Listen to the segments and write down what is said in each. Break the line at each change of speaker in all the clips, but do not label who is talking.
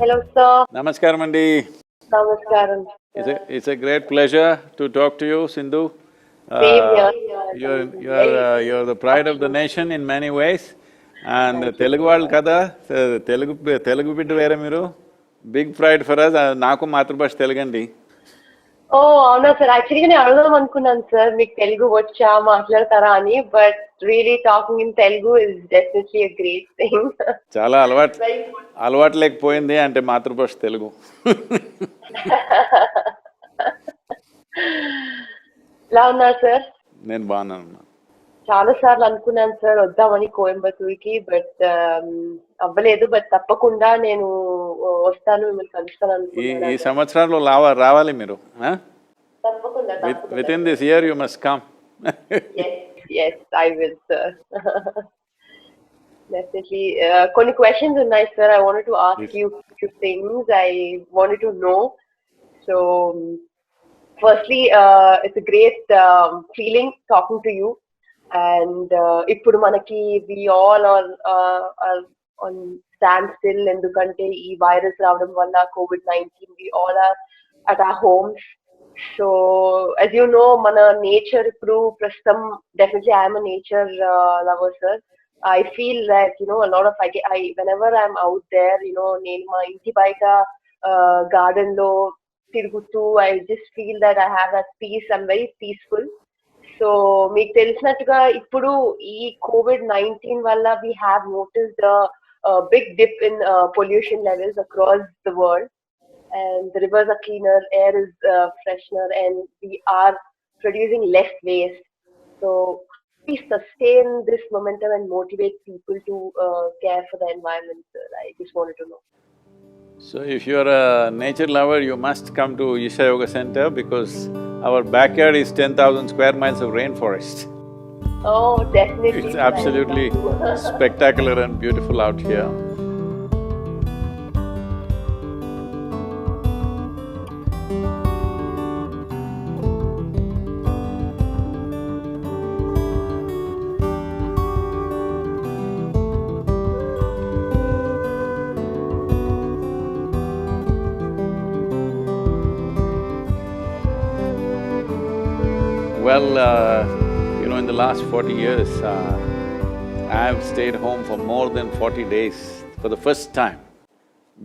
Hello, sir.
Namaskaram, Andi.
Namaskaram.
It's a great pleasure to talk to you, Sindhu.
Same
Uh,
here.
you're the pride of the nation in many ways. And
Thank you
Telugu
so
వాళ్ళు
much.
కదా, తెలుగు బిడ్డ వేరే మీరు. Big pride for us. నాకు మాతృభాష తెలుగండి.
Oh, అవునా sir యాక్చువల్గా నేను అడగదాం అనుకున్నాను సార్ మీకు తెలుగు వచ్చా మాట్లాడతారా అని but really talking in Telugu is definitely a great thing.
చాలా అలవాటు లేకపోయింది అంటే మాతృభాష తెలుగు.
ఎలా ఉన్నారు సార్?
నేను బాగున్నాను.
చాలా సార్లు అనుకున్నాను సార్ వద్దామని కోయంబత్తూర్కి బట్ అవ్వలేదు. బట్ తప్పకుండా నేను వస్తాను, మిమ్మల్ని కలుస్తాను
ఈ
అనుకున్నాను.
సంవత్సరంలో రావాలి మీరు.
తప్పకుండా
with in this year you must come.
Yes, I will, sir. Definitely. కొన్ని questions ఉన్నాయి, sir. I wanted to ask you few things. I wanted to know. So, firstly, it's a great feeling talking to you. And ఇప్పుడు మనకి we all are on standstill ఎందుకంటే ఈ virus రావడం వల్ల COVID-19 we all are at our homes. So, as you know, mana nature ఇప్పుడు ప్రస్తుతం definitely I am a nature lover, sir. I feel that a lot of I whenever I'm out there, నేను మా ఇంటి బయట garden లో తిరుగుతూ I just feel that I have that peace. I'm very peaceful. So మీకు తెలిసినట్టుగా ఇప్పుడు ఈ COVID-19 వల్ల we have noticed a big dip in pollution levels across the world. And the rivers are cleaner, air is freshener, and we are producing less waste. So please sustain this momentum and motivate people to care for the environment, sir. I just wanted to know.
So if you're a nature lover, you must come to Isha Yoga Center because our backyard is 10,000 square miles of rainforest.
Oh, definitely.
It's absolutely spectacular and beautiful out here. Well, in the last 40 years, I've stayed home for more than 40 days for the first time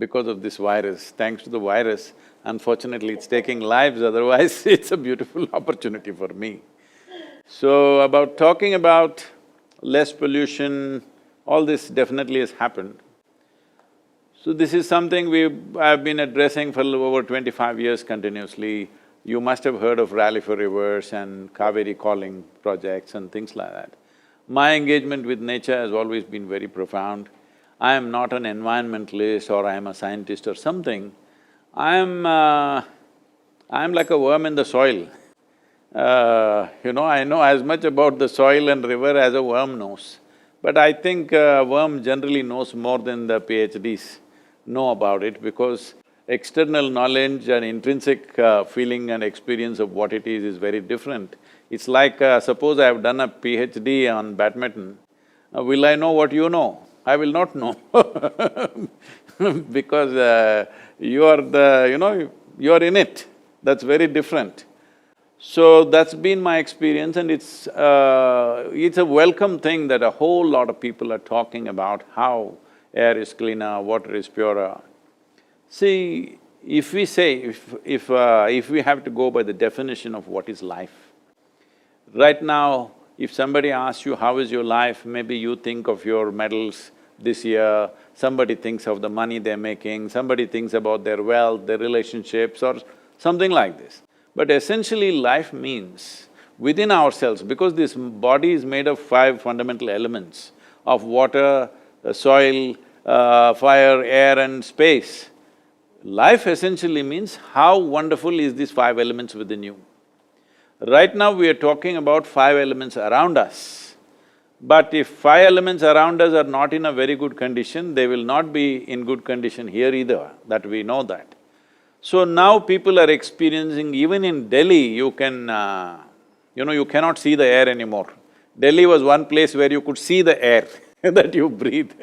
because of this virus. Thanks to the virus, unfortunately it's taking lives, otherwise it's a beautiful opportunity for me. So, talking about less pollution, all this definitely has happened. So this is something I've been addressing for over 25 years continuously. You must have heard of Rally for Rivers and Kaveri Calling projects and things like that. My engagement with nature has always been very profound. I am not an environmentalist or I am a scientist or something. I'm like a worm in the soil. I know as much about the soil and river as a worm knows. But I think a worm generally knows more than the PhDs know about it because external knowledge and intrinsic feeling and experience of what it is very different. It's like, suppose I have done a PhD on badminton, will I know what you know? I will not know because you are you are in it, that's very different. So that's been my experience and it's a welcome thing that a whole lot of people are talking about how air is cleaner, water is purer. See, if we say, if we have to go by the definition of what is life, right now, if somebody asks you, how is your life, maybe you think of your medals this year, somebody thinks of the money they're making, somebody thinks about their wealth, their relationships or something like this. But essentially life means within ourselves, because this body is made of 5 fundamental elements of water, soil, fire, air and space. Life essentially means how wonderful is these 5 elements within you. Right now we are talking about 5 elements around us. But if 5 elements around us are not in a very good condition, they will not be in good condition here either, that we know that. So now people are experiencing, even in Delhi, you cannot see the air anymore. Delhi was one place where you could see the air that you breathe.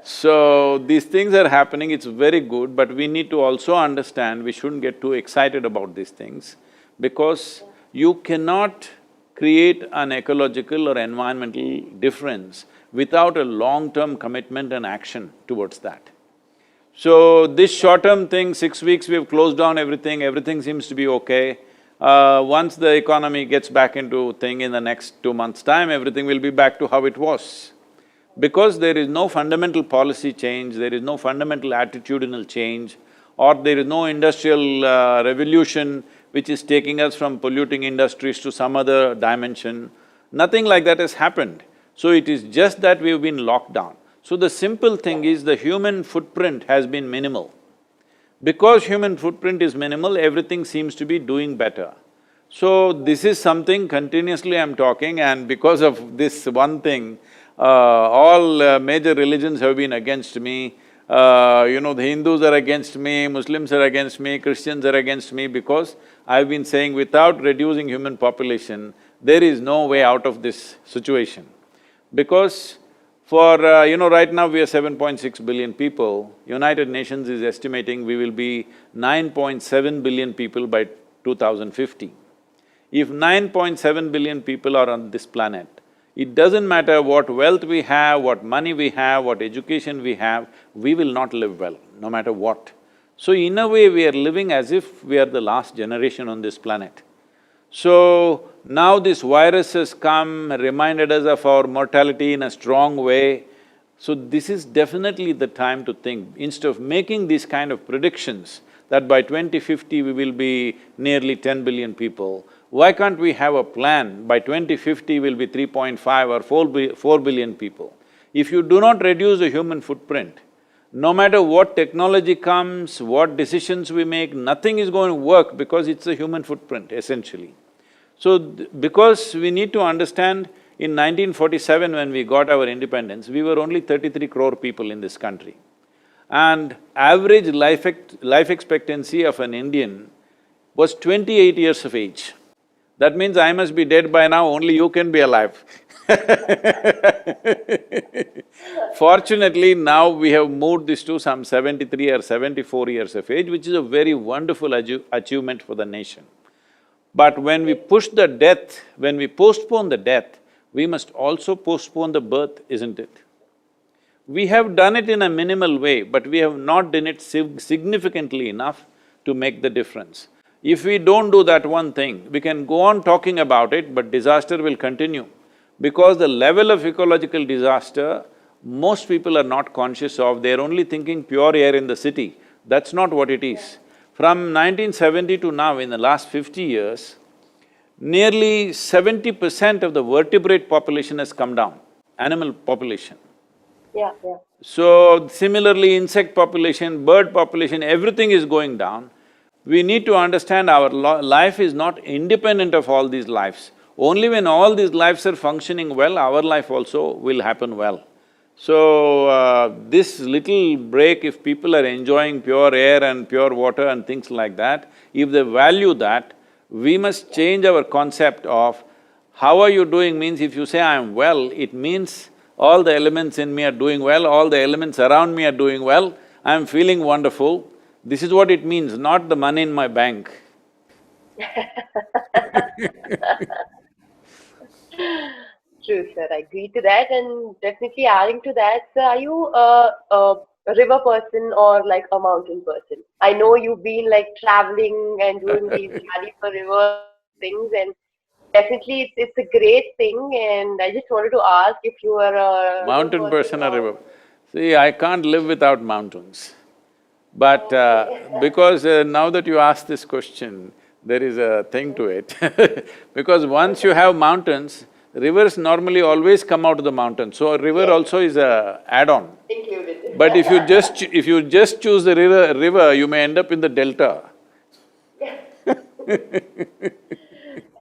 So, these things are happening, it's very good, but we need to also understand we shouldn't get too excited about these things because you cannot create an ecological or environmental difference without a long-term commitment and action towards that. So, this short-term thing, 6 weeks we've closed down everything seems to be okay. Once the economy gets back into thing in the next 2 months' time, everything will be back to how it was. Because there is no fundamental policy change, there is no fundamental attitudinal change, or there is no industrial revolution which is taking us from polluting industries to some other dimension, nothing like that has happened. So it is just that we've been locked down. So the simple thing is the human footprint has been minimal. Because human footprint is minimal, everything seems to be doing better. So this is something continuously I'm talking, and because of this one thing, all major religions have been against me. The Hindus are against me, Muslims are against me, Christians are against me, because I've been saying without reducing human population, there is no way out of this situation. Because right now we are 7.6 billion people, United Nations is estimating we will be 9.7 billion people by 2050. If 9.7 billion people are on this planet, it doesn't matter what wealth we have, what money we have, what education we have, we will not live well, no matter what. So in a way, we are living as if we are the last generation on this planet. So now this virus has come, reminded us of our mortality in a strong way. So this is definitely the time to think, instead of making these kind of predictions that by 2050 we will be nearly 10 billion people, why can't we have a plan, by 2050 we'll be 3.5 or 4 billion people? If you do not reduce the human footprint, no matter what technology comes, what decisions we make, nothing is going to work because it's a human footprint, essentially. So, because we need to understand, in 1947 when we got our independence, we were only 33 crore people in this country. And average life expectancy of an Indian was 28 years of age. That means I must be dead by now, only you can be alive. Fortunately, now we have moved this to some 73 or 74 years of age, which is a very wonderful achievement for the nation. But when we push the death, when we postpone the death, we must also postpone the birth, isn't it? We have done it in a minimal way, but we have not done it significantly enough to make the difference. If we don't do that one thing, we can go on talking about it, but disaster will continue. Because the level of ecological disaster, most people are not conscious of, they're only thinking pure air in the city. That's not what it is. From 1970 to now, in the last 50 years, nearly 70% of the vertebrate population has come down, animal population.
Yeah.
So, similarly, insect population, bird population, everything is going down. We need to understand our life is not independent of all these lives. Only when all these lives are functioning well, our life also will happen well. So, this little break, if people are enjoying pure air and pure water and things like that, if they value that, we must change our concept of how are you doing means if you say I am well, it means all the elements in me are doing well, all the elements around me are doing well, I am feeling wonderful. This is what it means, not the money in my bank.
True, sir. I agree to that, and definitely adding to that, sir, are you a river person or like a mountain person? I know you've been like traveling and doing these rally for river things, and definitely it's a great thing. And I just wanted to ask if you are a river
Mountain
person
person or
or…
river? See, I can't live without mountains. But
Okay.
because now that you ask this question, there is a thing to it because once you have mountains, rivers normally always come out of the mountain, so a river also is a add-on.
Included.
But if you just choose the river, you may end up in the delta.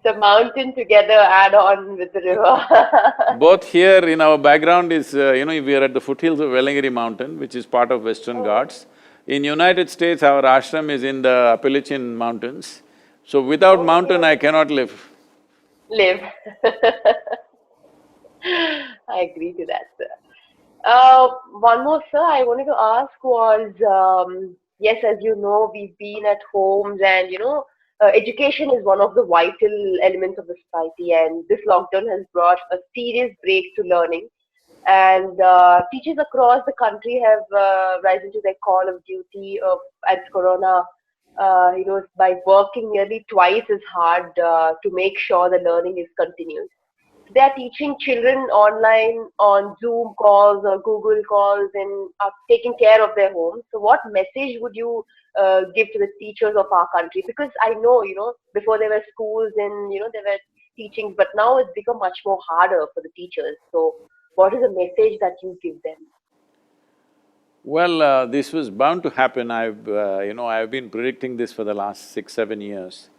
The mountain together add on with the river.
Both here in our background is, we are at the foothills of Velangiri mountain, which is part of Western Ghats. In United States, our ashram is in the Appalachian Mountains. So without mountain, I cannot live.
Live. I agree to that, sir. One more, sir, I wanted to ask was, yes, as you know, we've been at homes and, education is one of the vital elements of the society, and this lockdown has brought a serious break to learning. And teachers across the country have risen to their call of duty of as Corona, by working nearly twice as hard to make sure the learning is continued. They are teaching children online on Zoom calls or Google calls and are taking care of their homes. So, what message would you give to the teachers of our country? Because I know, before there were schools and there were teachings, but now it's become much more harder for the teachers. So, what is the message that you give them?
Well, this was bound to happen. I've been predicting this for the last 6, 7 years,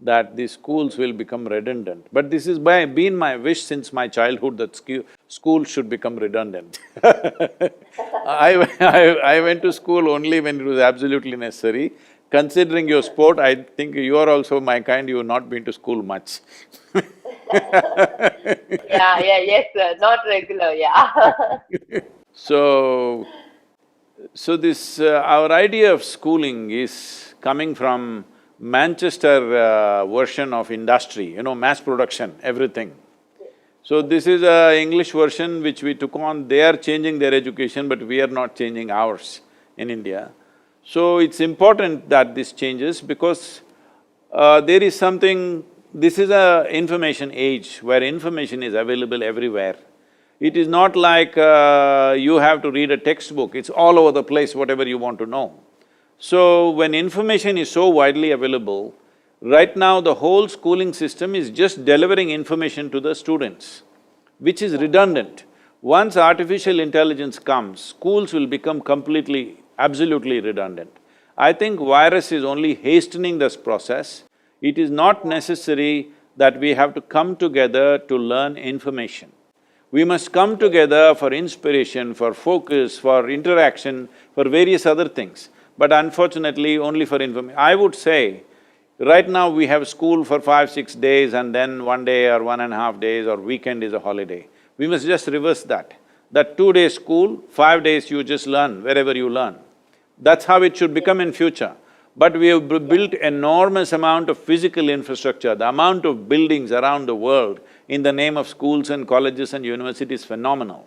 that the schools will become redundant. But this is been my wish since my childhood that school should become redundant. I went to school only when it was absolutely necessary. Considering your sport, I think you are also my kind, you have not been to school much.
Yes, sir. Not regular, yeah.
So, our idea of schooling is coming from Manchester version of industry, mass production, everything. So this is a English version which we took on. They are changing their education, but we are not changing ours in India. So it's important that this changes because there is something… This is a information age where information is available everywhere. It is not like you have to read a textbook, it's all over the place, whatever you want to know. So, when information is so widely available, right now the whole schooling system is just delivering information to the students, which is redundant. Once artificial intelligence comes, schools will become completely, absolutely redundant. I think virus is only hastening this process. It is not necessary that we have to come together to learn information. We must come together for inspiration, for focus, for interaction, for various other things. But unfortunately, only for information. I would say, right now we have school for 5, 6 days and then 1 day or 1.5 days or weekend is a holiday. We must just reverse that. That 2 days school, 5 days you just learn wherever you learn. That's how it should become in future. But we have built enormous amount of physical infrastructure, the amount of buildings around the world in the name of schools and colleges and universities is phenomenal.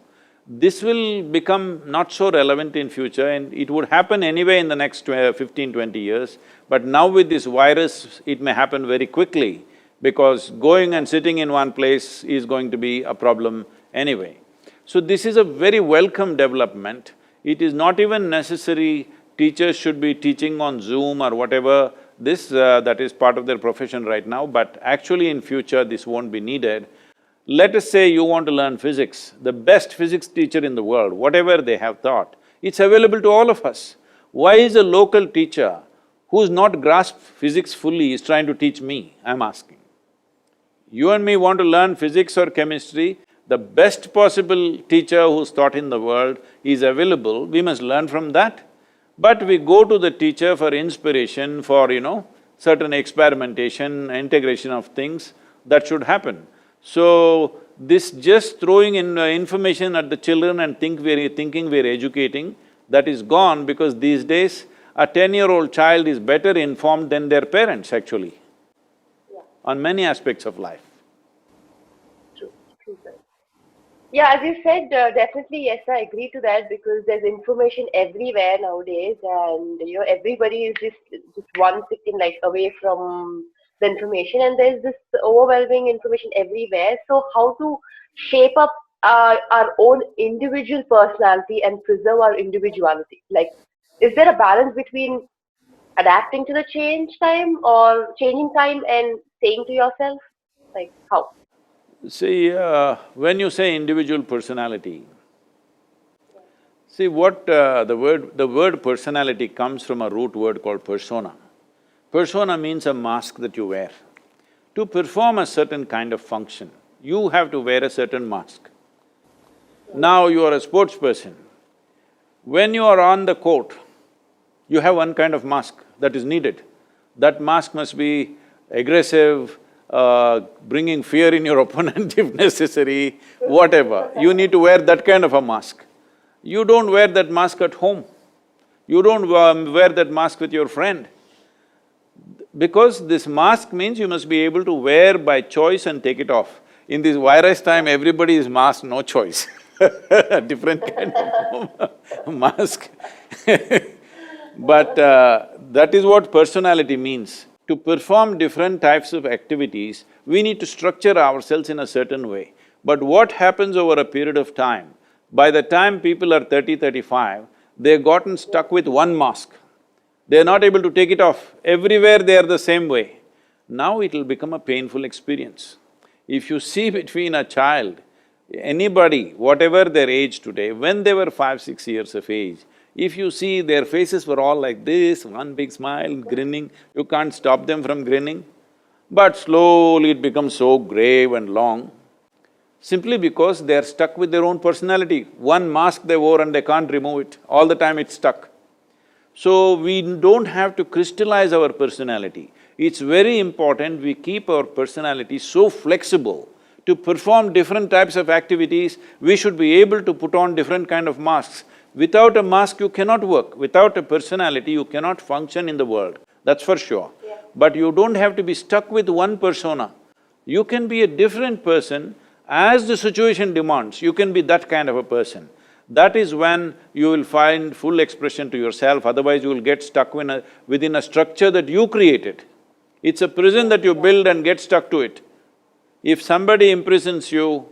This will become not so relevant in future and it would happen anyway in the next 15, 20 years. But now with this virus, it may happen very quickly because going and sitting in one place is going to be a problem anyway. So this is a very welcome development. It is not even necessary teachers should be teaching on Zoom or whatever, that is part of their profession right now, but actually in future this won't be needed. Let us say you want to learn physics, the best physics teacher in the world, whatever they have taught, it's available to all of us. Why is a local teacher who's not grasped physics fully is trying to teach me, I'm asking. You and me want to learn physics or chemistry, the best possible teacher who's taught in the world is available, we must learn from that. But we go to the teacher for inspiration, for, certain experimentation, integration of things, that should happen. So, this just throwing in information at the children and thinking we're educating, that is gone because these days a 10-year-old child is better informed than their parents actually, on many aspects of life.
True, sir. Yeah, as you said, definitely, yes, I agree to that because there's information everywhere nowadays, and everybody is just one second like away from the information, and there's this overwhelming information everywhere. So, how to shape up our own individual personality and preserve our individuality? Like, is there a balance between adapting to the changing time and staying to yourself? Like, how?
See, when you say individual personality, see what the word personality comes from a root word called persona. Persona means a mask that you wear. To perform a certain kind of function, you have to wear a certain mask. Now you are a sports person. When you are on the court, you have one kind of mask that is needed. That mask must be aggressive, bringing fear in your opponent if necessary, whatever. You need to wear that kind of a mask. You don't wear that mask at home. You don't wear that mask with your friend. Because this mask means you must be able to wear by choice and take it off. In this virus time, everybody is masked, no choice different kind of mask But that is what personality means. To perform different types of activities, we need to structure ourselves in a certain way. But what happens over a period of time, by the time people are 30, 35, they've gotten stuck with one mask. They're not able to take it off. Everywhere they are the same way. Now it'll become a painful experience. If you see between a child, anybody, whatever their age today, when they were 5, 6 years of age, if you see their faces were all like this, one big smile, grinning, you can't stop them from grinning. But slowly it becomes so grave and long, simply because they are stuck with their own personality. One mask they wore and they can't remove it, all the time it's stuck. So we don't have to crystallize our personality. It's very important we keep our personality so flexible. To perform different types of activities, we should be able to put on different kind of masks. Without a mask, you cannot work. Without a personality, you cannot function in the world, that's for sure.
Yeah.
But you don't have to be stuck with one persona. You can be a different person as the situation demands, you can be that kind of a person. That is when you will find full expression to yourself, otherwise you will get stuck within a structure that you created. It's a prison that you build and get stuck to it. If somebody imprisons you,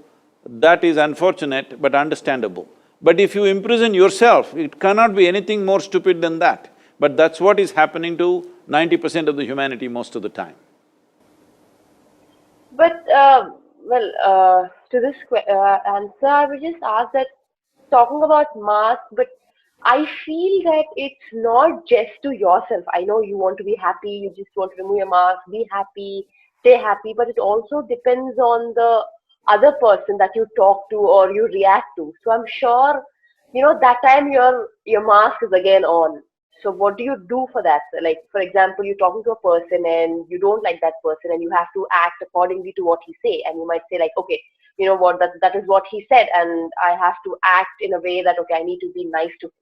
that is unfortunate but understandable. But if you imprison yourself, it cannot be anything more stupid than that. But that's what is happening to 90% of the humanity most of the time.
But, to this answer, I would just ask that, talking about mask, but I feel that it's not just to yourself. I know you want to be happy, you just want to remove your mask, be happy, stay happy, but it also depends on the other person that you talk to or you react to. So I'm sure, that time your mask is again on. So what do you do for that? Like, for example, you're talking to a person and you don't like that person and you have to act accordingly to what he say, and you might say like, okay, you know what, that is what he said and I have to act in a way that, okay, I need to be nice to him.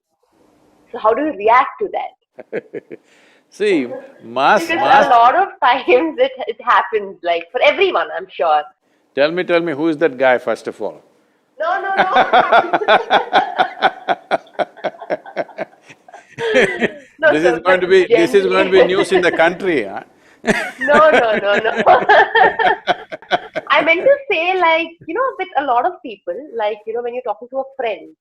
So how do you react to that?
See,
Because a lot of times it happens, like for everyone, I'm sure.
Tell me, who is that guy first of all?
No. No,
This
sir,
is going to be news in the country, huh?
No. I meant to say, like, with a lot of people, like, when you're talking to a friend,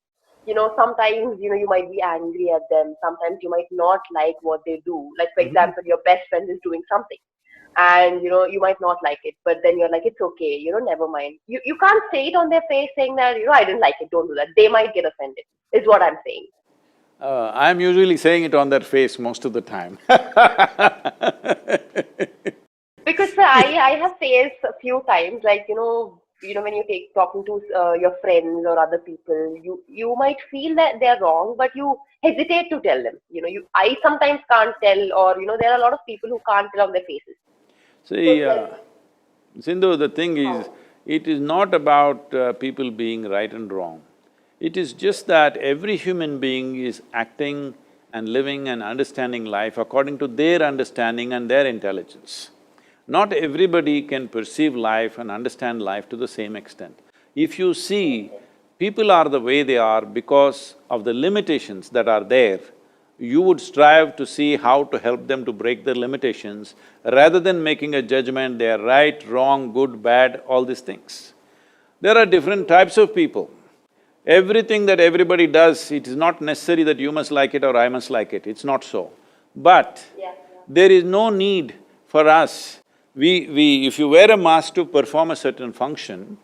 sometimes, you might be angry at them, sometimes you might not like what they do. Like, for example, your best friend is doing something and, you might not like it, but then you're like, it's okay, never mind. You can't say it on their face saying that, I didn't like it, don't do that. They might get offended, is what I'm saying.
I'm usually saying it on their face most of the time
Because sir, I have faced a few times, like, when you talking to your friends or other people, you might feel that they're wrong, but you hesitate to tell them. I sometimes can't tell, or there are a lot of people who can't tell on their faces.
See, Sindhu, the thing is, it is not about people being right and wrong. It is just that every human being is acting and living and understanding life according to their understanding and their intelligence. Not everybody can perceive life and understand life to the same extent. If you see, people are the way they are because of the limitations that are there, you would strive to see how to help them to break their limitations rather than making a judgment, they are right, wrong, good, bad, all these things. There are different types of people. Everything that everybody does, it is not necessary that you must like it or I must like it, it's not so. But there is no need for us. If you wear a mask to perform a certain function,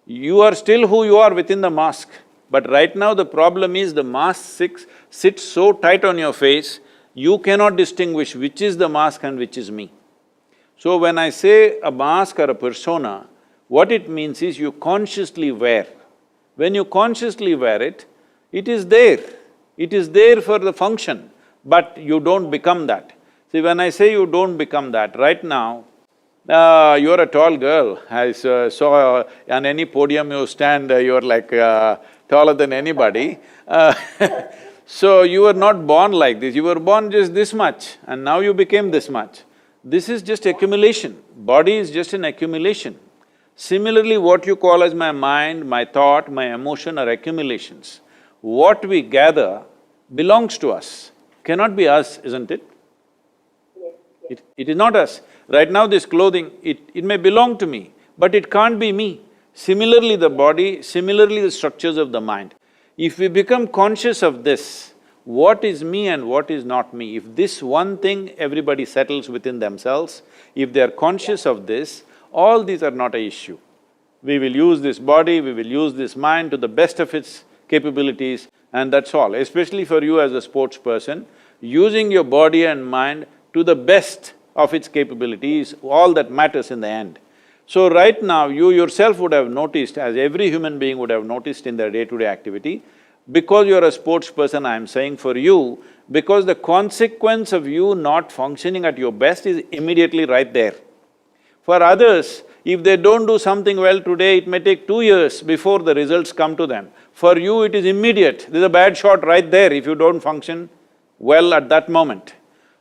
you are still who you are within the mask. But right now the problem is the mask sits so tight on your face, you cannot distinguish which is the mask and which is me. So when I say a mask or a persona, what it means is you consciously wear. When you consciously wear it, it is there. It is there for the function, but you don't become that. See, when I say you don't become that, right now, you're a tall girl. I saw on any podium you stand, you're like taller than anybody. So you were not born like this, you were born just this much and now you became this much. This is just accumulation, body is just an accumulation. Similarly, what you call as my mind, my thought, my emotion are accumulations. What we gather belongs to us, cannot be us, isn't it? It is not us. Right now this clothing, it may belong to me, but it can't be me. Similarly the body, similarly the structures of the mind. If we become conscious of this, what is me and what is not me, if this one thing everybody settles within themselves, if they are conscious of this, all these are not an issue. We will use this body, we will use this mind to the best of its capabilities and that's all. Especially for you as a sports person, using your body and mind to the best of its capabilities, all that matters in the end. So right now, you yourself would have noticed, as every human being would have noticed in their day-to-day activity, because you're a sports person, I'm saying for you, because the consequence of you not functioning at your best is immediately right there. For others, if they don't do something well today, it may take 2 years before the results come to them. For you, it is immediate. There's a bad shot right there if you don't function well at that moment.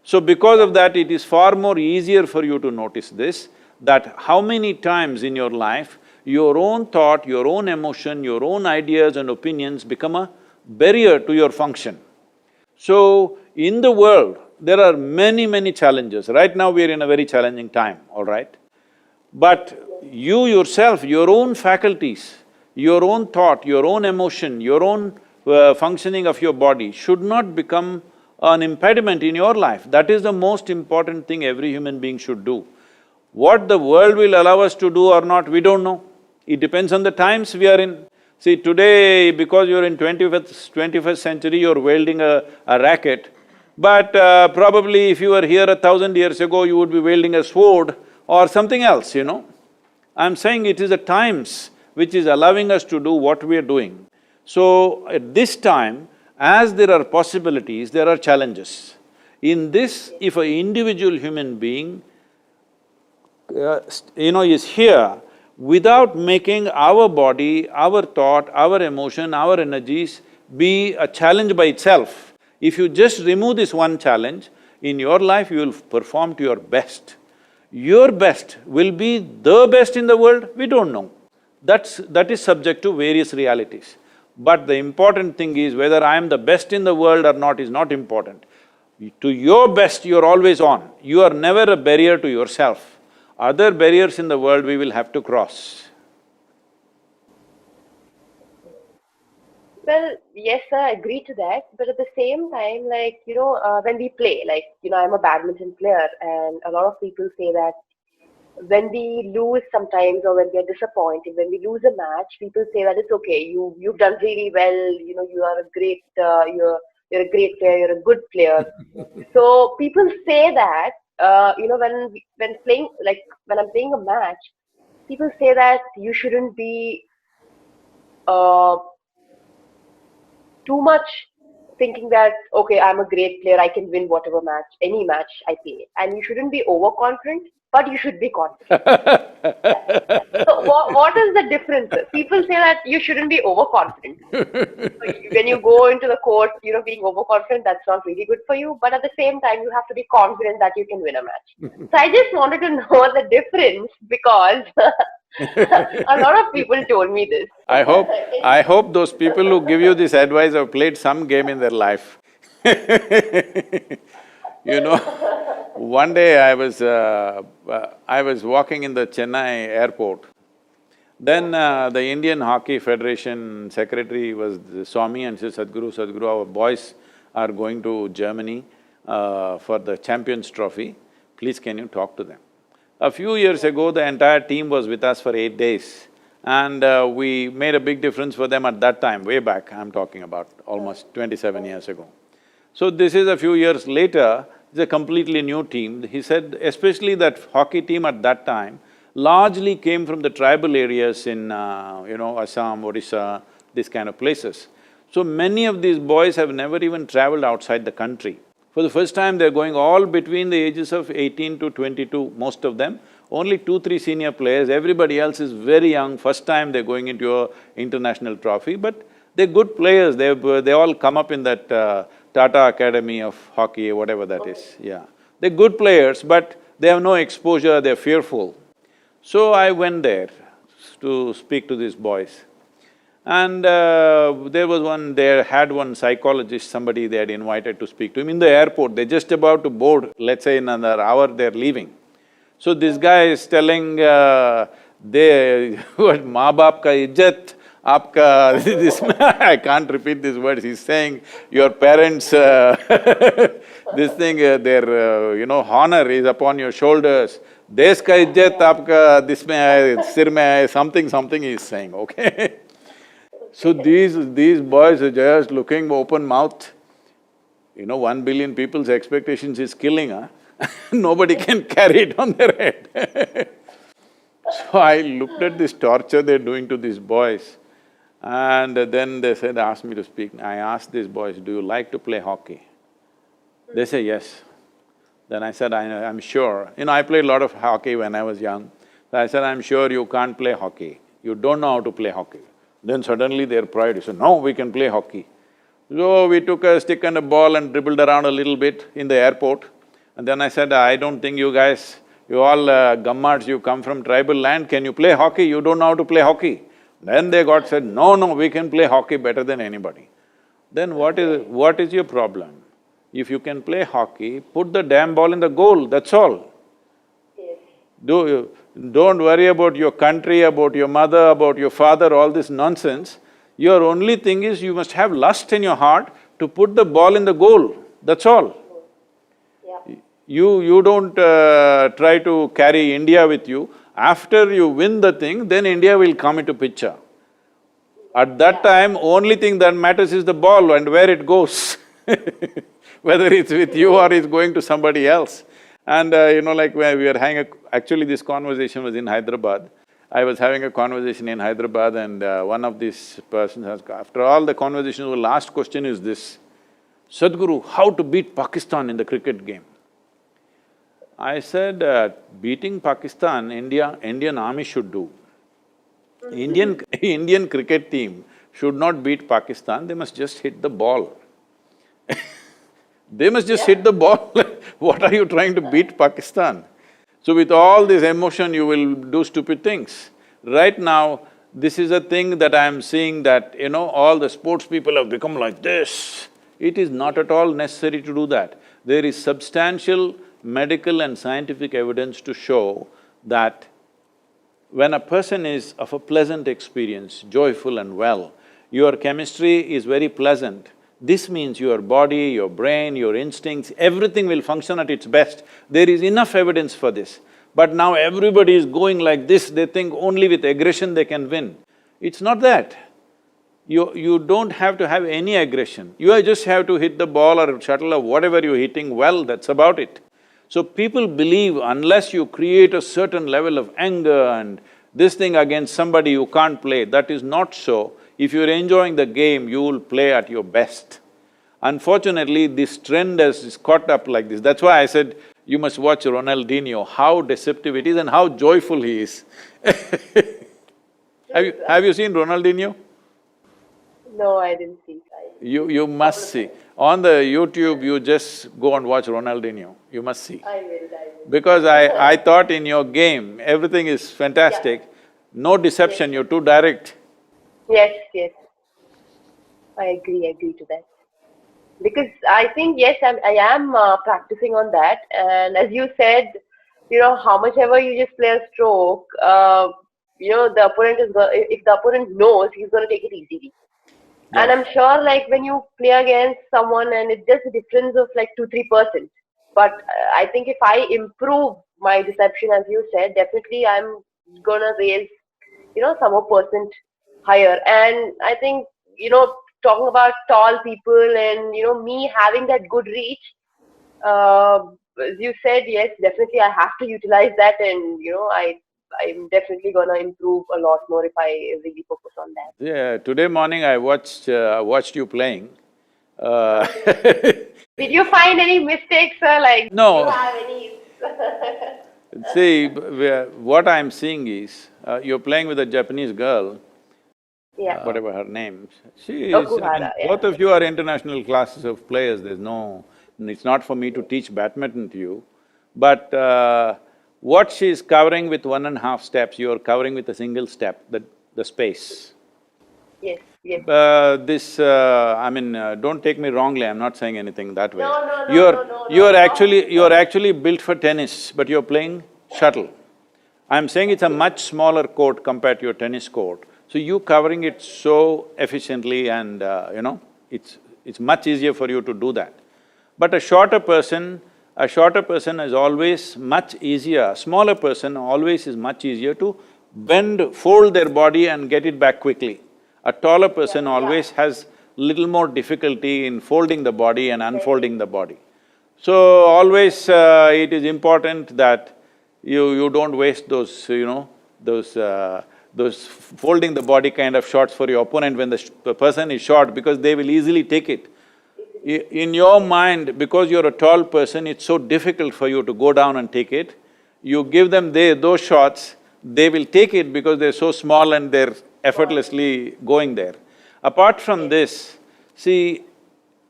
So because of that, it is far more easier for you to notice this, that how many times in your life, your own thought, your own emotion, your own ideas and opinions become a barrier to your function. So, in the world, there are many challenges. Right now, we are in a very challenging time, all right? But you yourself, your own faculties, your own thought, your own emotion, your own functioning of your body should not become an impediment in your life. That is the most important thing every human being should do. What the world will allow us to do or not, we don't know. It depends on the times we are in. See, today, because you're in 21st century, you're wielding a racket, but probably if you were here 1,000 years ago, you would be wielding a sword or something else, you know. I'm saying it is the times which is allowing us to do what we are doing. So, at this time, as there are possibilities, there are challenges. In this, if an individual human being, is here, without making our body, our thought, our emotion, our energies be a challenge by itself, if you just remove this one challenge, in your life you will perform to your best. Your best will be the best in the world, we don't know. That is subject to various realities. But the important thing is whether I am the best in the world or not is not important. To your best, you're always on. You are never a barrier to yourself. Other barriers in the world we will have to cross.
Well, yes, sir, I agree to that. But at the same time, when we play, I'm a badminton player, and a lot of people say that when we lose sometimes or when we are disappointed, when we lose a match, people say that it's okay, you've done really well, you are a great, you're a great player, you're a good player. So people say that, when playing, like when I'm playing a match, people say that you shouldn't be uh, too much thinking that, okay, I'm a great player, I can win whatever match, any match I play. And you shouldn't be overconfident, but you should be confident. So what is the difference? People say that you shouldn't be overconfident. So when you go into the court, being overconfident, that's not really good for you. But at the same time, you have to be confident that you can win a match. So I just wanted to know the difference because a lot of people told me this.
I hope those people who give you this advice have played some game in their life. You know, one day I was walking in the Chennai airport. Then the Indian Hockey Federation secretary was Swami and said, Sadhguru, our boys are going to Germany for the Champions Trophy. Please can you talk to them? A few years ago, the entire team was with us for 8 days and we made a big difference for them at that time, way back, I'm talking about almost 27 years ago. So this is a few years later, it's a completely new team. He said especially that hockey team at that time largely came from the tribal areas in Assam, Odisha, these kind of places. So many of these boys have never even traveled outside the country. For the first time, they're going all between the ages of 18 to 22, most of them. Only 2-3 senior players, everybody else is very young, first time they're going into an international trophy, but They're good players, they all come up in that Tata Academy of Hockey, whatever that is, yeah. They're good players, but they have no exposure, they're fearful. So I went there to speak to these boys. And they had one psychologist, somebody they had invited to speak to him in the airport. They're just about to board, let's say in another hour they're leaving. So this guy is telling, they… what, maa baap ka izzat, aapka… this… I can't repeat these words, he's saying, your parents… this thing, their honor is upon your shoulders. Desh ka izzat aapka this mein hai, sir mein hai, something he's saying, okay? So these boys are just looking open mouth. 1 billion people's expectations is killing, huh? Nobody can carry it on their head. So I looked at this torture they're doing to these boys, and then they asked me to speak. I asked these boys, do you like to play hockey? They say yes. Then I said, I'm sure. I played a lot of hockey when I was young. So I said, I'm sure you can't play hockey. You don't know how to play hockey. Then suddenly their pride said, no, we can play hockey. So we took a stick and a ball and dribbled around a little bit in the airport. And then I said, I don't think you guys, you all gummards, you come from tribal land, can you play hockey? You don't know how to play hockey. Then they said, no, we can play hockey better than anybody. Then what is your problem? If you can play hockey, put the damn ball in the goal, that's all. Don't worry about your country, about your mother, about your father, all this nonsense. Your only thing is you must have lust in your heart to put the ball in the goal, that's all.
Yeah.
You don't try to carry India with you. After you win the thing, then India will come into picture. At that time, only thing that matters is the ball and where it goes whether it's with you or it's going to somebody else. And like when we were actually this conversation was in Hyderabad. I was having a conversation in Hyderabad and one of these persons asked, after all the conversation, the last question is this, Sadhguru, how to beat Pakistan in the cricket game? I said, beating Pakistan, Indian army should do. Indian cricket team should not beat Pakistan, they must just hit the ball. They must just hit the ball. What are you trying to beat Pakistan? So with all this emotion, you will do stupid things. Right now, this is a thing that I'm seeing that, all the sports people have become like this. It is not at all necessary to do that. There is substantial medical and scientific evidence to show that when a person is of a pleasant experience, joyful and well, your chemistry is very pleasant. This means your body, your brain, your instincts, everything will function at its best. There is enough evidence for this. But now everybody is going like this, they think only with aggression they can win. It's not that. You don't have to have any aggression. You just have to hit the ball or shuttle or whatever you're hitting well, that's about it. So people believe unless you create a certain level of anger and this thing against somebody you can't play, that is not so. If you're enjoying the game, you will play at your best. Unfortunately, this trend has caught up like this. That's why I said, you must watch Ronaldinho, how deceptive it is and how joyful he is. Have you seen Ronaldinho?
No, I didn't see.
You must see. On the YouTube, you just go and watch Ronaldinho, you must see.
I will.
Because I thought in your game, everything is fantastic, no deception, you're too direct.
Yes. I agree to that. Because I think, yes, I am practicing on that. And as you said, how much ever you just play a stroke, the opponent is if the opponent knows, he's gonna take it easily.
Yeah.
And I'm sure like when you play against someone and it's just a difference of like 2–3%. But I think if I improve my deception, as you said, definitely I'm gonna raise, some more percent higher. And I think, talking about tall people and, me having that good reach, as you said, yes, definitely I have to utilize that and, I'm definitely gonna improve a lot more if I really focus on that.
Yeah, today morning I watched you playing.
Did you find any mistakes, sir? Like,
No.
do you have any?
See, what I'm seeing is, you're playing with a Japanese girl,
Yeah.
whatever her name. She is… I
Okuhara,
mean,
yeah.
both of you are international classes of players, there's no… It's not for me to teach badminton to you, but what she's covering with 1.5 steps, you're covering with a single step, the space.
Yes, yes.
I mean, don't take me wrongly, I'm not saying anything that way.
No, no, no, no, no, not at all.
You're actually built for tennis, but you're playing shuttle. I'm saying it's a much smaller court compared to your tennis court, so you covering it so efficiently and it's much easier for you to do that. But a shorter person is always much easier, a smaller person always is much easier to bend, fold their body and get it back quickly. A taller person always has little more difficulty in folding the body and unfolding the body. So always it is important that you don't waste those, those folding the body kind of shots for your opponent when the person is short, because they will easily take it. In your mind, because you're a tall person, it's so difficult for you to go down and take it. You give them those shots, they will take it because they're so small and they're effortlessly going there. Apart from this, see,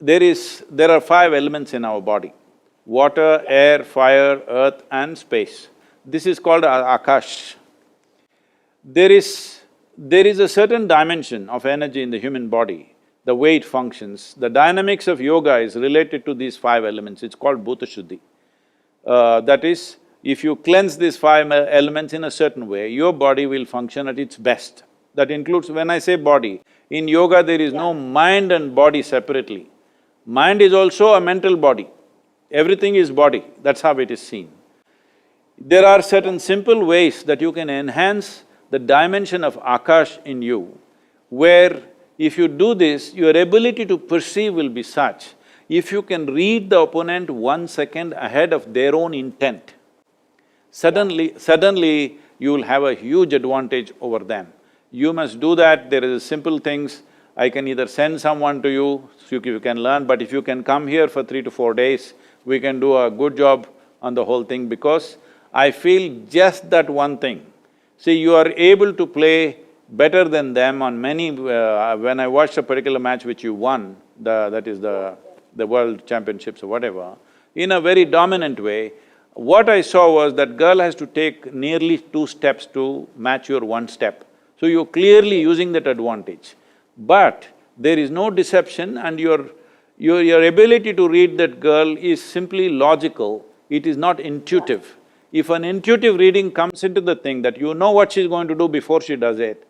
there are 5 elements in our body: water, air, fire, earth and space. This is called Akash. There is a certain dimension of energy in the human body, the way it functions. The dynamics of yoga is related to these 5 elements, it's called Bhuta Shuddhi. That is, if you cleanse these 5 elements in a certain way, your body will function at its best. That includes… when I say body, in yoga there is no mind and body separately. Mind is also a mental body, everything is body, that's how it is seen. There are certain simple ways that you can enhance the dimension of Akash in you, where if you do this, your ability to perceive will be such, if you can read the opponent 1 second ahead of their own intent, suddenly you will have a huge advantage over them. You must do that, there is simple things. I can either send someone to you, so you can learn, but if you can come here for 3 to 4 days, we can do a good job on the whole thing, because I feel just that one thing. See, you are able to play better than them on many… when I watched a particular match which you won, that is the world championships or whatever, in a very dominant way, what I saw was that girl has to take nearly 2 steps to match your 1 step. So you're clearly using that advantage. But there is no deception, and your ability to read that girl is simply logical, it is not intuitive. If an intuitive reading comes into the thing that you know what she's going to do before she does it,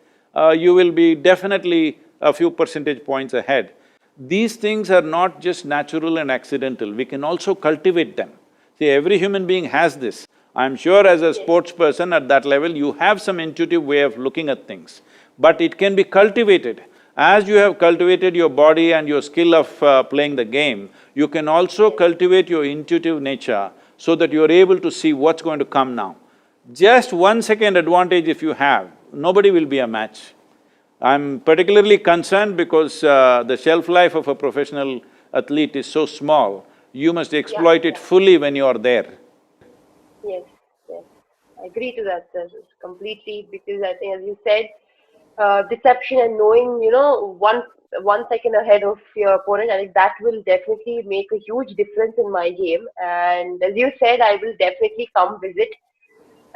you will be definitely a few percentage points ahead. These things are not just natural and accidental, we can also cultivate them. See, every human being has this. I'm sure as a sports person at that level, you have some intuitive way of looking at things, but it can be cultivated. As you have cultivated your body and your skill of playing the game, you can also cultivate your intuitive nature so that you're able to see what's going to come now. Just 1 second advantage if you have, nobody will be a match. I'm particularly concerned because the shelf life of a professional athlete is so small, you must exploit it fully when you are there.
Yes, yes. I agree to that, sir, completely, because I think, as you said, deception and knowing, one second ahead of your opponent, I think that will definitely make a huge difference in my game. And as you said, I will definitely come visit.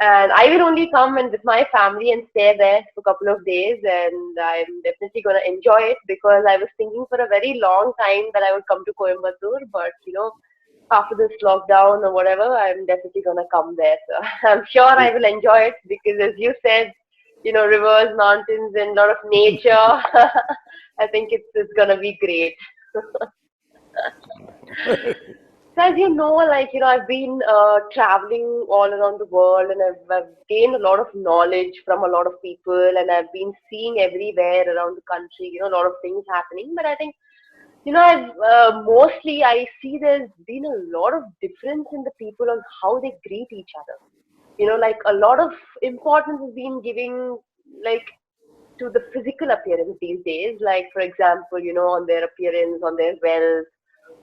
And I will only come and with my family and stay there for a couple of days, and I'm definitely gonna enjoy it, because I was thinking for a very long time that I would come to Coimbatore, but after this lockdown or whatever, I'm definitely gonna come there. So I'm sure I will enjoy it, because as you said, rivers, mountains, and a lot of nature. I think it's gonna be great. So as you know, I've been traveling all around the world, and I've gained a lot of knowledge from a lot of people, and I've been seeing everywhere around the country, a lot of things happening. But I think, I've mostly I see there's been a lot of difference in the people on how they greet each other. Like a lot of importance is being given, like, to the physical appearance these days. Like, for example, on their appearance, on their wealth,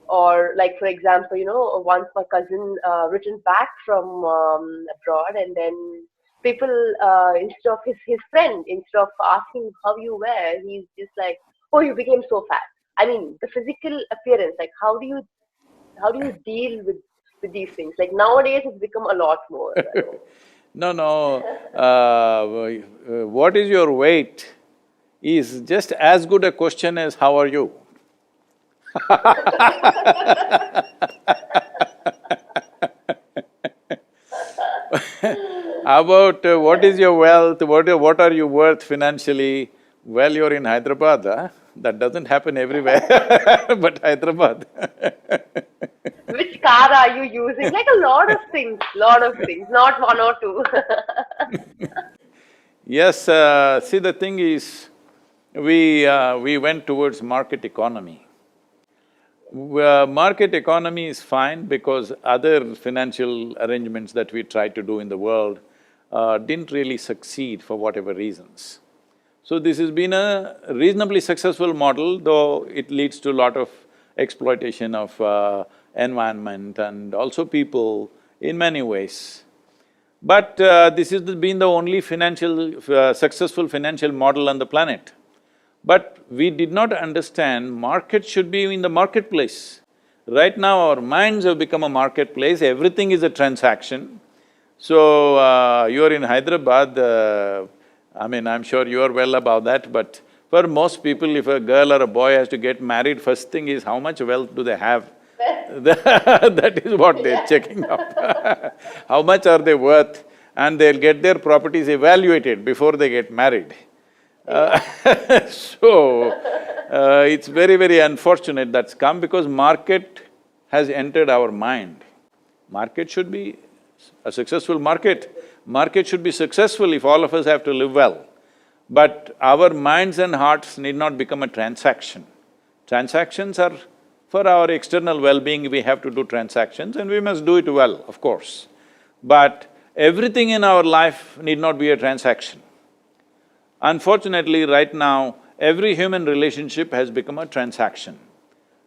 or like, for example, once my cousin returned back from abroad, and then people, instead of his friend, instead of asking how you were, he's just like, oh, you became so fat. I mean, the physical appearance, like how do you deal with these things? Like nowadays, it's become a lot more.
No, no, what is your weight is just as good a question as how are you? How about what is your wealth, what are you worth financially? Well, you're in Hyderabad, huh? That doesn't happen everywhere, but Hyderabad.
Which car are you using? Like a lot of things, not one or two.
Yes, see the thing is, we went towards market economy. Market economy is fine because other financial arrangements that we tried to do in the world didn't really succeed for whatever reasons. So this has been a reasonably successful model, though it leads to a lot of exploitation of environment and also people in many ways. But this has been the only successful financial model on the planet. But we did not understand market should be in the marketplace. Right now our minds have become a marketplace, everything is a transaction. So, you're in Hyderabad, I mean, I'm sure you're well above that, but for most people, if a girl or a boy has to get married, first thing is how much wealth do they have? That is what they're checking out. How much are they worth? And they'll get their properties evaluated before they get married. So, it's very, very unfortunate that's come because market has entered our mind. Market should be a successful market. Market should be successful if all of us have to live well. But our minds and hearts need not become a transaction. Transactions are for our external well-being, we have to do transactions and we must do it well, of course. But everything in our life need not be a transaction. Unfortunately, right now, every human relationship has become a transaction.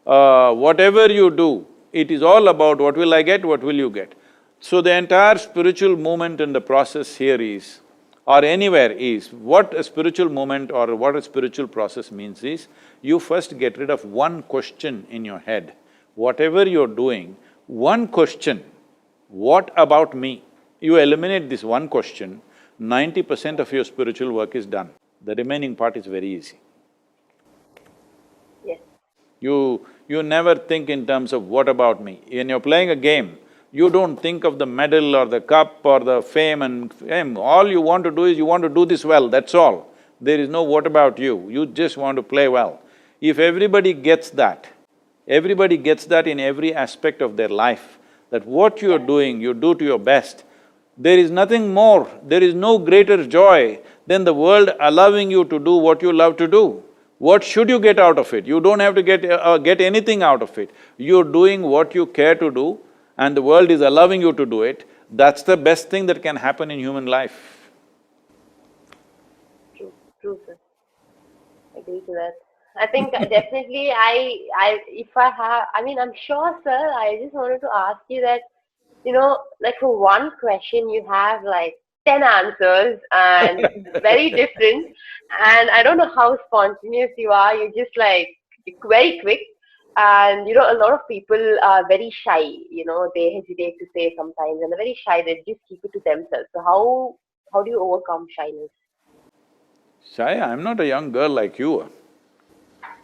Whatever you do, it is all about what will I get, what will you get. So the entire spiritual movement in the process here is, or anywhere is, what a spiritual movement or what a spiritual process means is, you first get rid of one question in your head. Whatever you're doing, one question, what about me? You eliminate this one question, 90% of your spiritual work is done. The remaining part is very easy.
Yes.
You never think in terms of what about me. When you're playing a game, you don't think of the medal or the cup or the fame and fame. All you want to do is you want to do this well, that's all. There is no what about you, you just want to play well. If everybody gets that in every aspect of their life, that what you're doing, you do to your best, there is nothing more, there is no greater joy than the world allowing you to do what you love to do. What should you get out of it? You don't have to get anything out of it. You're doing what you care to do and the world is allowing you to do it, that's the best thing that can happen in human life.
True, sir. I agree to that. I think definitely I'm sure, sir, I just wanted to ask you that, like for one question you have like 10 answers and very different, and I don't know how spontaneous you are, you're just like very quick. And a lot of people are very shy, they hesitate to say sometimes and they're very shy, they just keep it to themselves. So how do you overcome shyness?
Shaya, I'm not a young girl like you.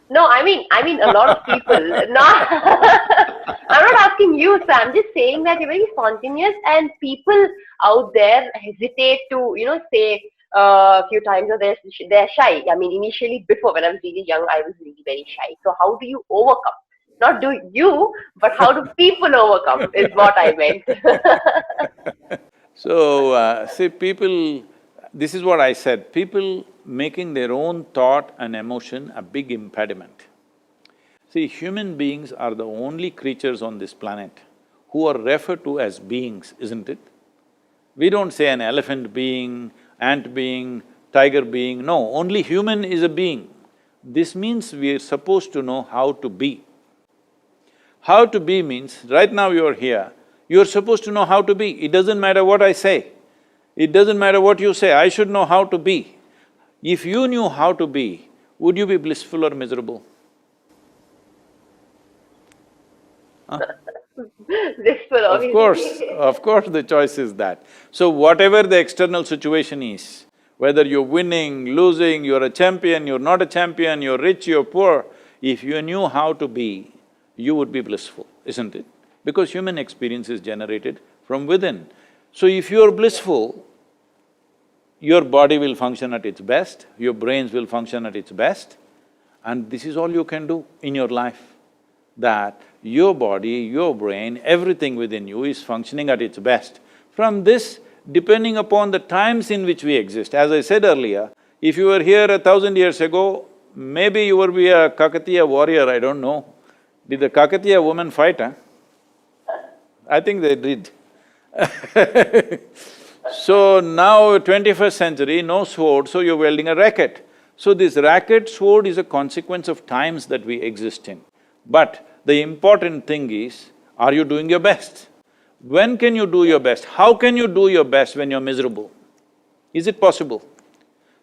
No, I mean a lot of people. Not I'm not asking you, sir. I'm just saying that you're very spontaneous, and people out there hesitate to, say a few times, or they're shy. I mean, initially, before when I was really young, I was really very shy. So how do you overcome? Not do you, but how do people overcome? Is what I meant.
So, see, people… This is what I said, people making their own thought and emotion a big impediment. See, human beings are the only creatures on this planet who are referred to as beings, isn't it? We don't say an elephant being, ant being, tiger being, no, only human is a being. This means we are supposed to know how to be. How to be means, right now you're here, you're supposed to know how to be, it doesn't matter what I say. It doesn't matter what you say, I should know how to be. If you knew how to be, would you be blissful or miserable?
Blissful, obviously.
Of course the choice is that. So whatever the external situation is, whether you're winning, losing, you're a champion, you're not a champion, you're rich, you're poor, if you knew how to be, you would be blissful, isn't it? Because human experience is generated from within. So if you're blissful, your body will function at its best, your brains will function at its best, and this is all you can do in your life. That your body, your brain, everything within you is functioning at its best. From this, depending upon the times in which we exist, as I said earlier, if you were here 1,000 years ago, maybe you would be a Kakatiya warrior, I don't know. Did the Kakatiya women fight, huh? I think they did. So now 21st century, no sword, so you're wielding a racket. So this racket sword is a consequence of times that we exist in. But the important thing is, are you doing your best? When can you do your best? How can you do your best when you're miserable? Is it possible?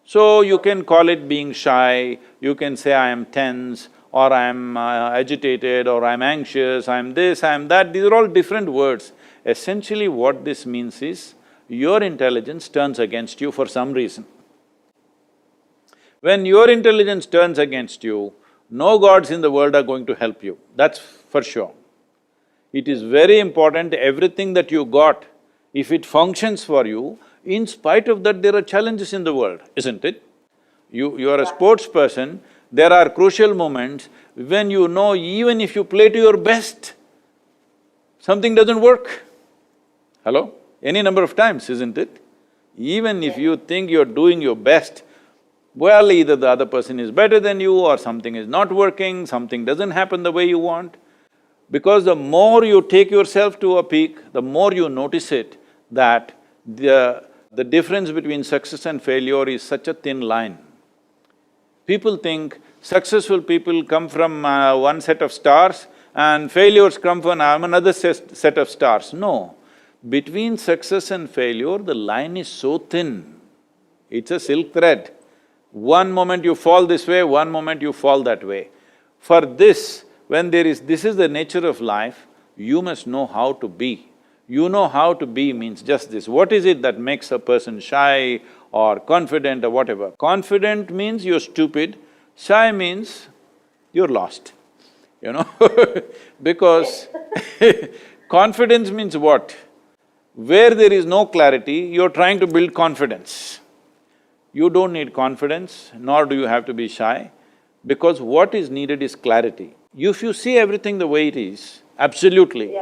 So you can call it being shy, you can say I am tense, or I am agitated, or I am anxious, I am this, I am that, these are all different words. Essentially what this means is, your intelligence turns against you for some reason. When your intelligence turns against you, no gods in the world are going to help you, that's for sure. It is very important, everything that you got, if it functions for you, in spite of that there are challenges in the world, isn't it? You are a sports person, there are crucial moments when you know even if you play to your best, something doesn't work. Hello? Any number of times, isn't it? Even if you think you're doing your best, well, either the other person is better than you or something is not working, something doesn't happen the way you want. Because the more you take yourself to a peak, the more you notice it that the difference between success and failure is such a thin line. People think successful people come from one set of stars and failures come from another set of stars. No. Between success and failure, the line is so thin, it's a silk thread. One moment you fall this way, one moment you fall that way. For this, when this is the nature of life, you must know how to be. You know how to be means just this. What is it that makes a person shy or confident or whatever? Confident means you're stupid, shy means you're lost, you know because confidence means what? Where there is no clarity, you're trying to build confidence. You don't need confidence, nor do you have to be shy, because what is needed is clarity. If you see everything the way it is, absolutely,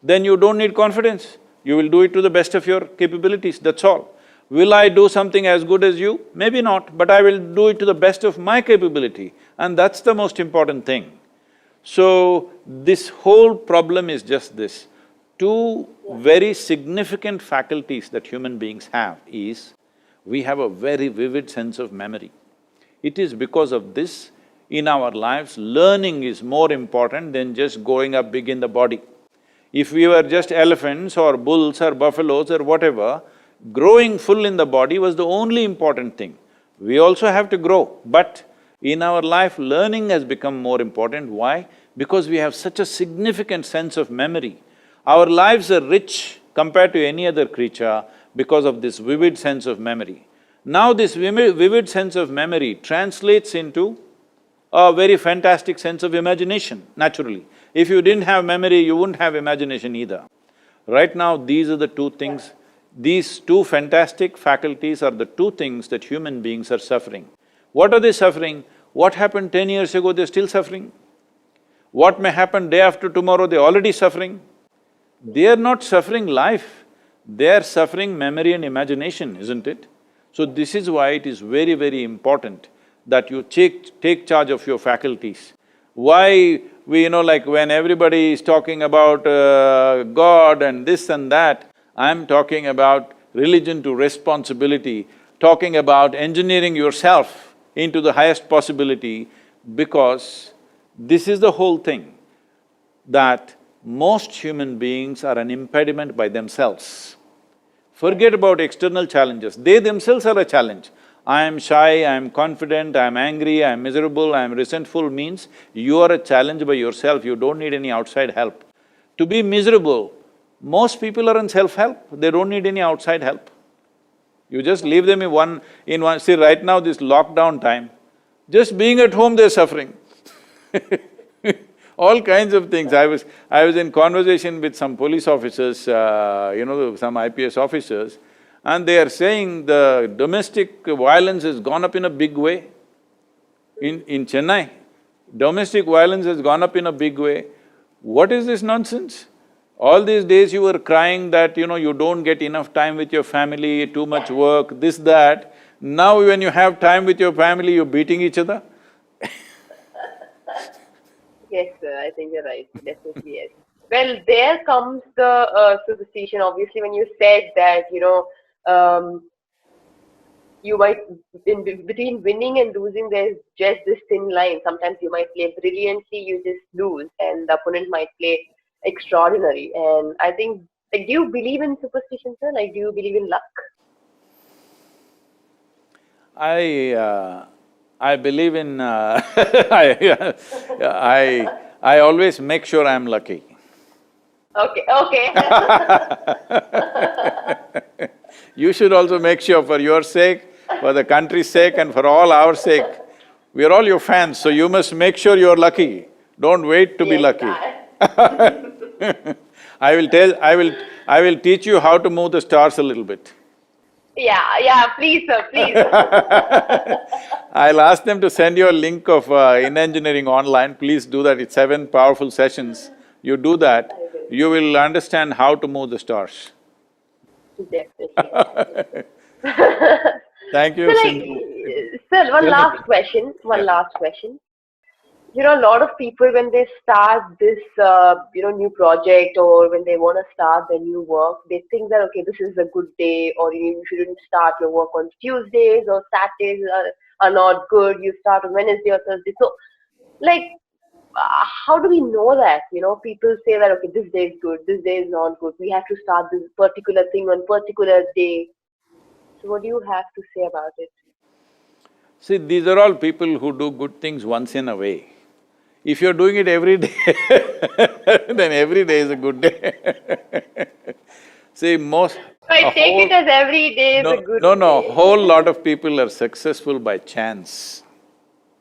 then you don't need confidence. You will do it to the best of your capabilities, that's all. Will I do something as good as you? Maybe not, but I will do it to the best of my capability, and that's the most important thing. So, this whole problem is just this. Two very significant faculties that human beings have is, we have a very vivid sense of memory. It is because of this, in our lives, learning is more important than just growing up big in the body. If we were just elephants or bulls or buffaloes or whatever, growing full in the body was the only important thing. We also have to grow, but in our life, learning has become more important. Why? Because we have such a significant sense of memory. Our lives are rich compared to any other creature because of this vivid sense of memory. Now this vivid sense of memory translates into a very fantastic sense of imagination, naturally. If you didn't have memory, you wouldn't have imagination either. Right now, these are the two things, these two fantastic faculties are the two things that human beings are suffering. What are they suffering? What happened 10 years ago, they're still suffering. What may happen day after tomorrow, they're already suffering. They are not suffering life, they are suffering memory and imagination, isn't it? So this is why it is very, very important that you take charge of your faculties. Why like when everybody is talking about God and this and that, I'm talking about religion to responsibility, talking about engineering yourself into the highest possibility, because this is the whole thing, that most human beings are an impediment by themselves. Forget about external challenges, they themselves are a challenge. I am shy, I am confident, I am angry, I am miserable, I am resentful means you are a challenge by yourself, you don't need any outside help. To be miserable, most people are in self-help, they don't need any outside help. You just leave them in one… See, right now this lockdown time, just being at home they're suffering all kinds of things. I was in conversation with some police officers, some IPS officers, and they are saying the domestic violence has gone up in a big way. In Chennai, domestic violence has gone up in a big way. What is this nonsense? All these days you were crying that, you don't get enough time with your family, too much work, this, that. Now when you have time with your family, you're beating each other.
Yes, sir, I think you're right, definitely yes. Well, there comes the superstition, obviously, when you said that, you might… between winning and losing, there's just this thin line. Sometimes you might play brilliantly, you just lose, and the opponent might play extraordinary. And I think, do you believe in superstition, sir? Do you believe in luck?
I believe in… I always make sure I'm lucky.
Okay, okay.
You should also make sure, for your sake, for the country's sake and for all our sake. We are all your fans, so you must make sure you're lucky. Don't wait to be lucky. I will teach you how to move the stars a little bit.
Yeah, please, sir, please.
I'll ask them to send you a link of In Engineering online, please do that, it's 7 powerful sessions. You do that, you will understand how to move the stars.
Definitely.
Thank you,
So
Sindhu.
sir, one last question. A lot of people, when they start this, new project, or when they want to start their new work, they think that, okay, this is a good day, or you shouldn't start your work on Tuesdays, or Saturdays are not good, you start on Wednesday or Thursday. So, how do we know that? People say that, okay, this day is good, this day is not good, we have to start this particular thing on particular day. So what do you have to say about it?
See, these are all people who do good things once in a way. If you're doing it every day then every day is a good day. See,
So I take it as every day is a good day.
No, whole lot of people are successful by chance.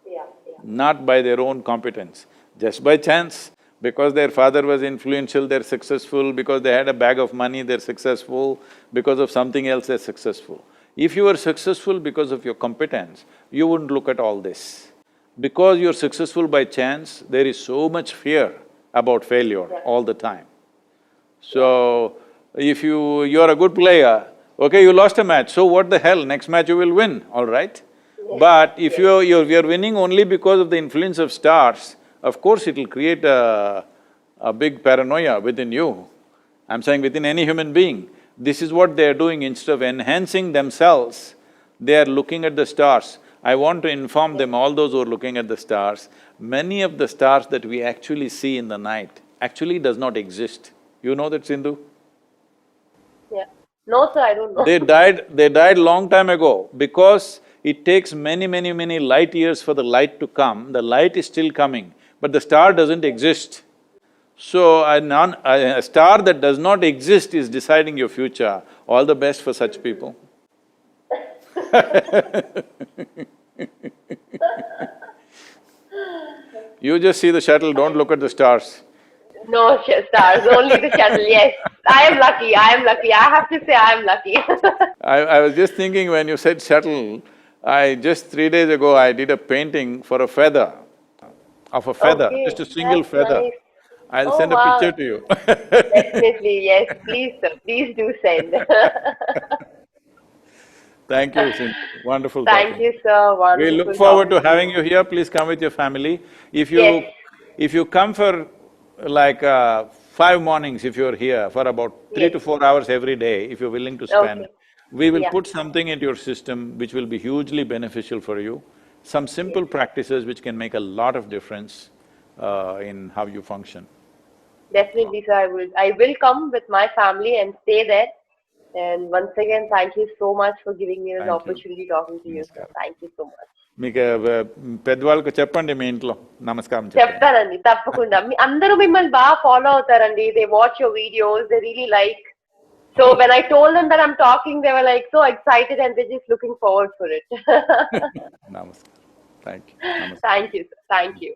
Yeah.
Not by their own competence, just by chance. Because their father was influential, they're successful, because they had a bag of money, they're successful, because of something else, they're successful. If you were successful because of your competence, you wouldn't look at all this. Because you're successful by chance, there is so much fear about failure all the time. So, if you're a good player, okay, you lost a match, so what the hell, next match you will win, all right? But if you're winning only because of the influence of stars, of course it'll create a big paranoia within you. I'm saying within any human being. This is what they're doing. Instead of enhancing themselves, they are looking at the stars. I want to inform them, all those who are looking at the stars, many of the stars that we actually see in the night actually does not exist. You know that, Sindhu?
Yeah. No, sir, I don't know.
They died long time ago because it takes many light years for the light to come. The light is still coming, but the star doesn't exist. So, a star that does not exist is deciding your future. All the best for such people. You just see the shuttle, don't look at the stars.
No stars, only the shuttle, yes. I am lucky, I have to say I am lucky.
I was just thinking when you said shuttle, just 3 days ago I did a painting for a feather, of a feather,
Okay,
just a single
that's
feather.
nice.
I'll
Oh,
send a
wow.
picture to you.
Definitely, yes, please, sir, please do send.
Thank you, Sindhu. Wonderful
Thank
talking.
you, sir,
We look
wonderful
forward to
talking to
having
you.
you here, please come with your family.
Yes.
If you come for 5 mornings, if you're here, for about 3
Yes.
to 4 hours every day, if you're willing to spend,
Okay.
we will
Yeah.
put something into your system which will be hugely beneficial for you. Some simple practices which can make a lot of difference in how you function.
Definitely, sir, I will come with my family and stay there. And once again, thank you so much for giving me this
Thank you.
opportunity talking to you, sir.
నమస్కారం.
Thank you so much.
మీకు పెద్దవాళ్ళకు చెప్పండి మీ ఇంట్లో నమస్కారం చెప్పండి.
చెప్తానండి తప్పకుండా. అందరూ మిమ్మల్ని బాగా ఫాలో అవుతారండి. They watch your videos. They really like. So when I told them that I'm talking, they were like so excited and they're just looking forward for it.
నమస్కారం. Thank you.
Thank you, sir. Thank you.